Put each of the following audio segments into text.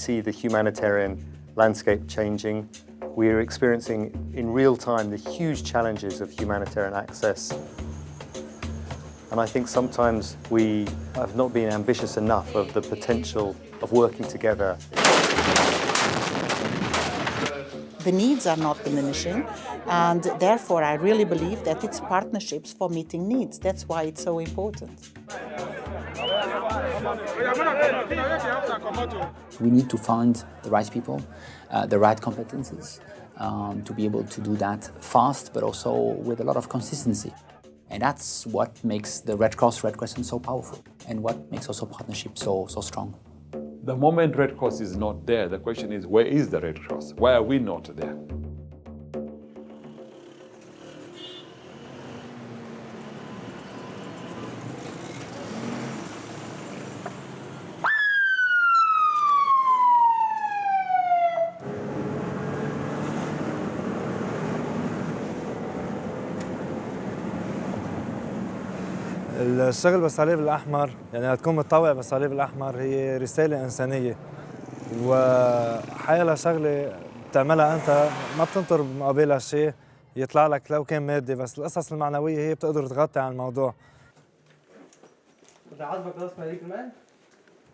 see the humanitarian landscape changing. We are experiencing in real time the huge challenges of humanitarian access. And I think sometimes we have not been ambitious enough of the potential of working together. The needs are not diminishing, and therefore I really believe that it's partnerships for meeting needs. That's why it's so important. We need to find the right people, the right competences, to be able to do that fast, but also with a lot of consistency. And that's what makes the Red Cross, Red Crescent so powerful, and what makes also partnership so strong. The moment Red Cross is not there, the question is, where is the Red Cross? Why are we not there? الشغل بالصليب الأحمر يعني تكون متطوع بالصليب الأحمر هي رسالة إنسانية، وحيلا شغلة بتعملها أنت ما بتنطر مقابلها شيء يطلع لك لو كان مادي، بس القصص المعنوية هي بتقدر تغطي على الموضوع.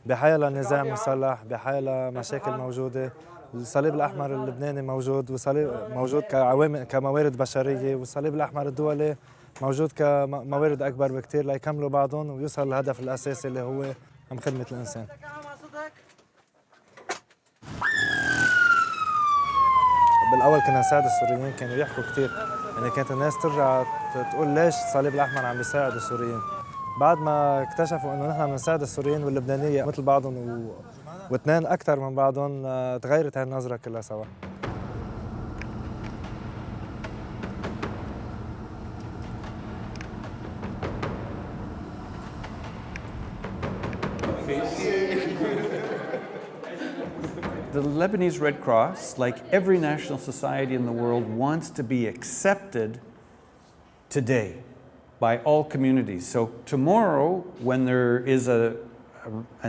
بحيلا نزاع مسلح، بحيلا مشاكل موجودة، الصليب الأحمر اللبناني موجود، وصليب موجود كموارد بشرية، والصليب الأحمر الدولي موجود كموارد أكبر بكتير ليكملوا بعضهم ويوصل للهدف الأساسي اللي هو خدمة الإنسان. بالأول كنا نساعد السوريين، كانوا يحكوا كتير، يعني كانت الناس ترجع تقول ليش الصليب الأحمر عم بيساعد السوريين. بعد ما اكتشفوا إنه نحن بنساعد السوريين واللبنانية مثل بعضهم واثنين أكثر من بعضهم، تغيرت هالنظرة كلها سوا. The Lebanese Red Cross, like every national society in the world, wants to be accepted today by all communities. So tomorrow, when there is a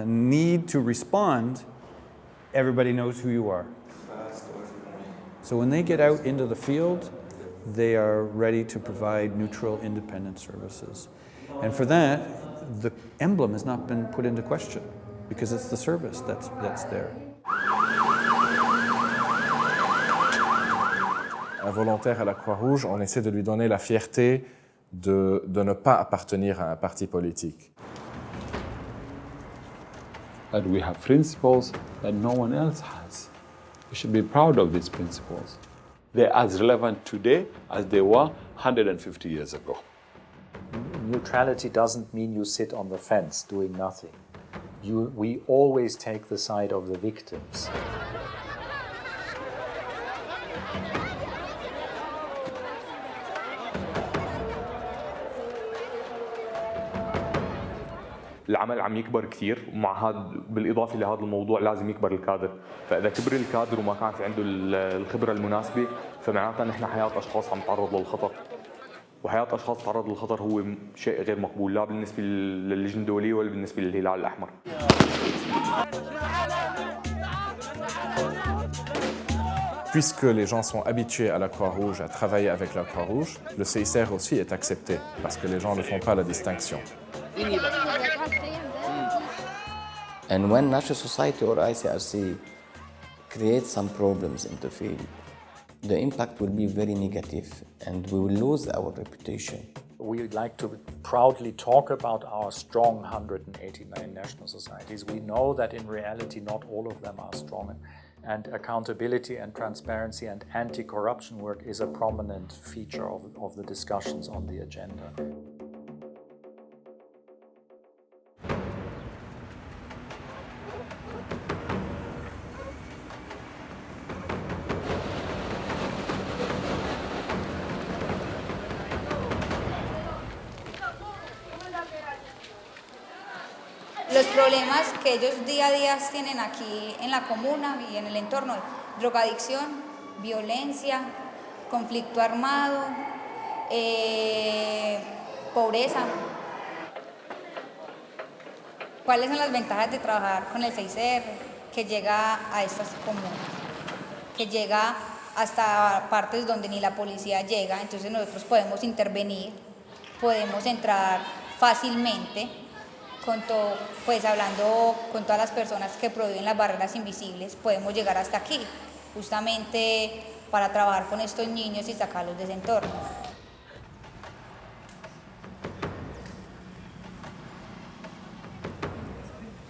need to respond, everybody knows who you are. So when they get out into the field, they are ready to provide neutral, independent services. And for that, the emblem has not been put into question because it's the service that's there. Un volontaire à la Croix-Rouge, on essaie de lui donner la fierté de ne pas appartenir à un parti politique. That we have principles that no one else has. We should be proud of these principles. They're as relevant today as they were 150 years ago. Neutrality doesn't mean you sit on the fence doing nothing. We always take the side of the victims. العمل عم يكبر كثير، ومع هذا بالإضافة لهذا الموضوع لازم يكبر الكادر، فإذا كبر الكادر وما كان في عنده الخبرة المناسبة فمعناتها نحن حياة أشخاص عم تعرض للخطر، وحياة أشخاص تعرض للخطر هو شيء غير مقبول لا بالنسبة للجنة الدولية ولا بالنسبة للهلال الأحمر. Puisque les gens sont habitués à la Croix-Rouge, à travailler avec la Croix-Rouge, le CICR aussi est accepté, parce que les gens ne font pas la distinction. And when national society or ICRC creates some problems in the field, the impact will be very negative and we will lose our reputation. We would like to proudly talk about our strong 189 national societies. We know that in reality not all of them are strong, and accountability and transparency and anti-corruption work is a prominent feature of the discussions on the agenda. Los problemas que ellos día a día tienen aquí en la comuna y en el entorno, drogadicción, violencia, conflicto armado, pobreza. ¿Cuáles son las ventajas de trabajar con el CICR? que llega a estas comunas, que llega hasta partes donde ni la policía llega, entonces nosotros podemos intervenir, podemos entrar fácilmente, pues hablando con todas las personas que prohíben las barreras invisibles, podemos llegar hasta aquí, justamente para trabajar con estos niños y sacarlos de ese entorno.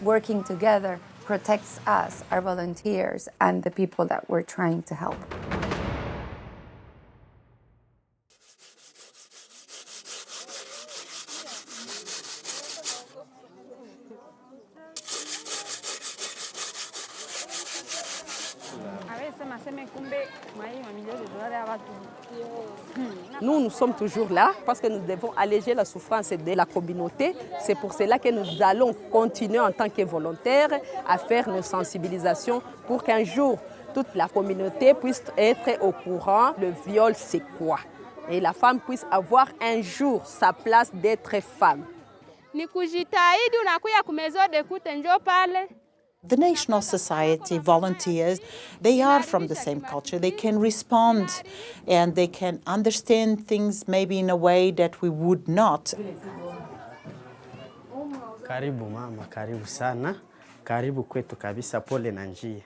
Working together protects us, our volunteers, and the people that we're trying to help. Nous sommes toujours là parce que nous devons alléger la souffrance de la communauté. C'est pour cela que nous allons continuer en tant que volontaires à faire nos sensibilisations pour qu'un jour, toute la communauté puisse être au courant le viol c'est quoi. Et la femme puisse avoir un jour sa place d'être femme. The National Society volunteers, they are from the same culture. They can respond and they can understand things maybe in a way that we would not. Karibu mama, karibu sana. Karibu kwetu kabisa, pole na njia.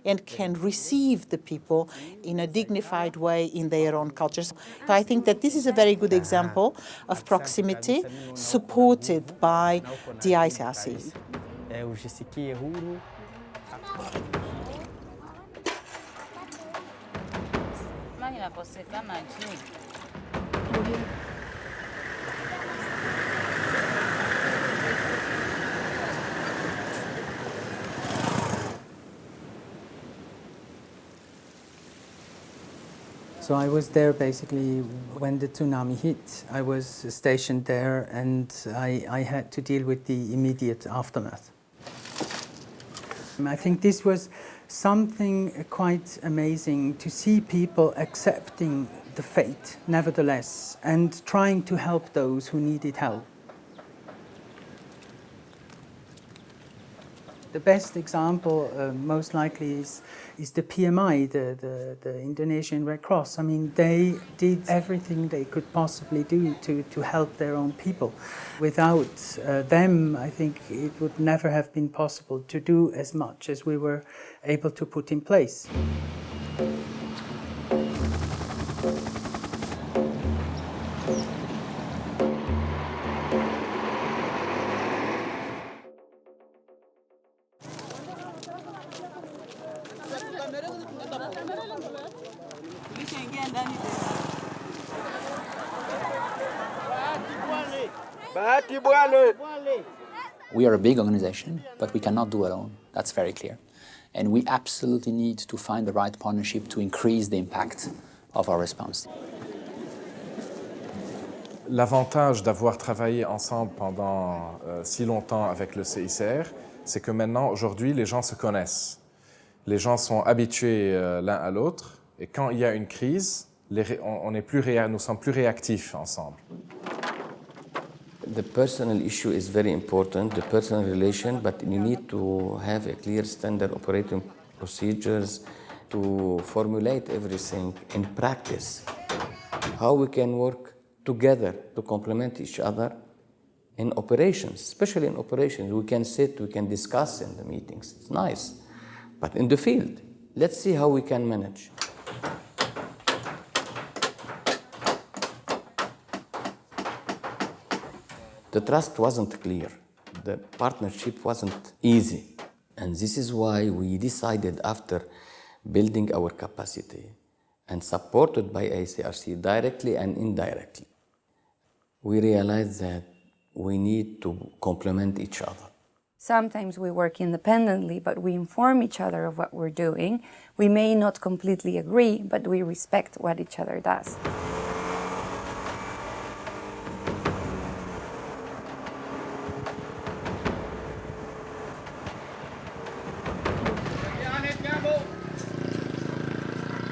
And can receive the people in a dignified way in their own cultures. So I think that this is a very good example of proximity supported by the ICRC. Ujisikie huru. So I was there basically when the tsunami hit. I was stationed there and I had to deal with the immediate aftermath. I think this was something quite amazing to see people accepting the fate, nevertheless, and trying to help those who needed help. The best example, most likely, is the PMI, the Indonesian Red Cross. I mean, they did everything they could possibly do to help their own people. Without them, I think it would never have been possible to do as much as we were able to put in place. We are a big organization, but we cannot do it alone. That's very clear. And we absolutely need to find the right partnership to increase the impact of our response. L'avantage d'avoir travaillé ensemble pendant si longtemps avec le CICR, c'est que maintenant, aujourd'hui, les gens se connaissent. Les gens sont habitués l'un à l'autre. Et quand il y a une crise, nous sommes plus réactifs ensemble. The personal issue is very important, the personal relation, but you need to have a clear standard operating procedures to formulate everything in practice. How we can work together to complement each other in operations, especially in operations. We can sit, we can discuss in the meetings, it's nice. But in the field, let's see how we can manage. The trust wasn't clear. The partnership wasn't easy. And this is why we decided, after building our capacity and supported by ICRC directly and indirectly, we realized that we need to complement each other. Sometimes we work independently, but we inform each other of what we're doing. We may not completely agree, but we respect what each other does.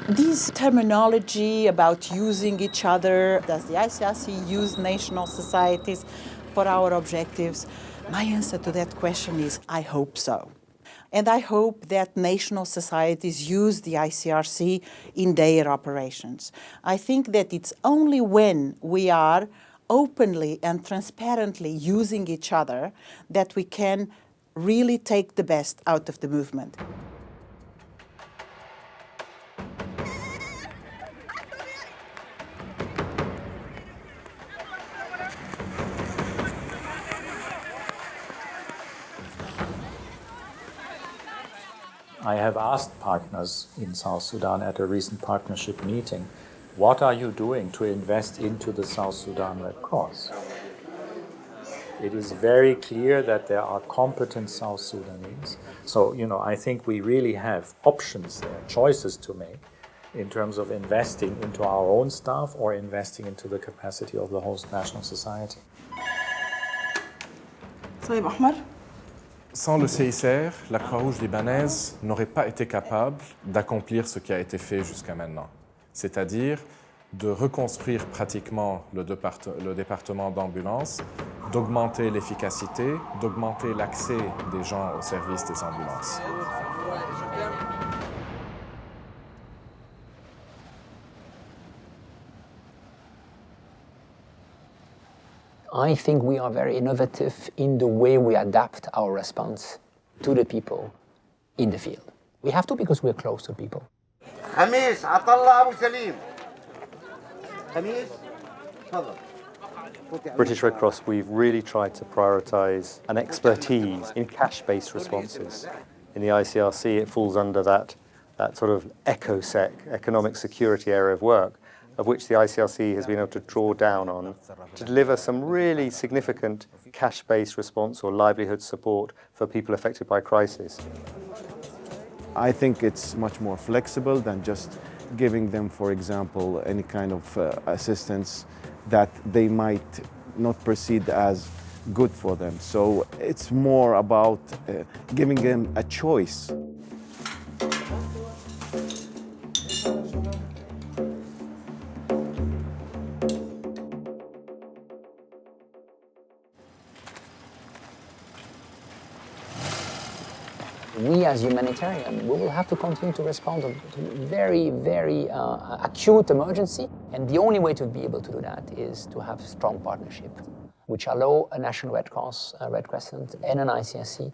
This terminology about using each other, does the ICRC use national societies for our objectives? My answer to that question is, I hope so. And I hope that national societies use the ICRC in their operations. I think that it's only when we are openly and transparently using each other that we can really take the best out of the movement. I have asked partners in South Sudan at a recent partnership meeting, what are you doing to invest into the South Sudan Red Cross? It is very clear that there are competent South Sudanese. So, I think we really have options there, choices to make in terms of investing into our own staff or investing into the capacity of the host national society. الأحمر. Sans le CICR, la Croix-Rouge libanaise n'aurait pas été capable d'accomplir ce qui a été fait jusqu'à maintenant, c'est-à-dire de reconstruire pratiquement le département d'ambulance, d'augmenter l'efficacité, d'augmenter l'accès des gens au service des ambulances. I think we are very innovative in the way we adapt our response to the people in the field. We have to because we're close to people. خميس عطلة أبو سليم. خميس تفضل. British Red Cross, we've really tried to prioritise an expertise in cash-based responses. In the ICRC, it falls under that sort of ECOSEC, economic security area of work, of which the ICRC has been able to draw down on to deliver some really significant cash-based response or livelihood support for people affected by crisis. I think it's much more flexible than just giving them, for example, any kind of assistance that they might not perceive as good for them. So it's more about giving them a choice. We as humanitarians, we will have to continue to respond to very, very acute emergency. And the only way to be able to do that is to have strong partnership, which allow a National Red Cross, a Red Crescent, and an ICRC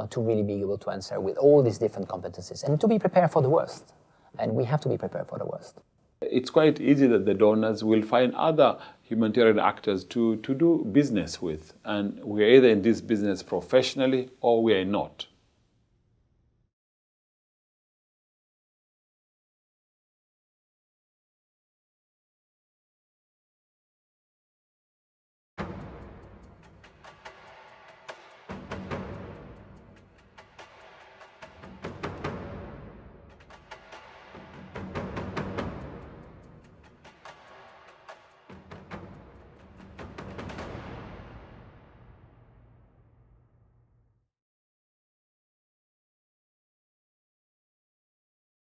to really be able to answer with all these different competencies and to be prepared for the worst. And we have to be prepared for the worst. It's quite easy that the donors will find other humanitarian actors to do business with. And we're either in this business professionally or we are not.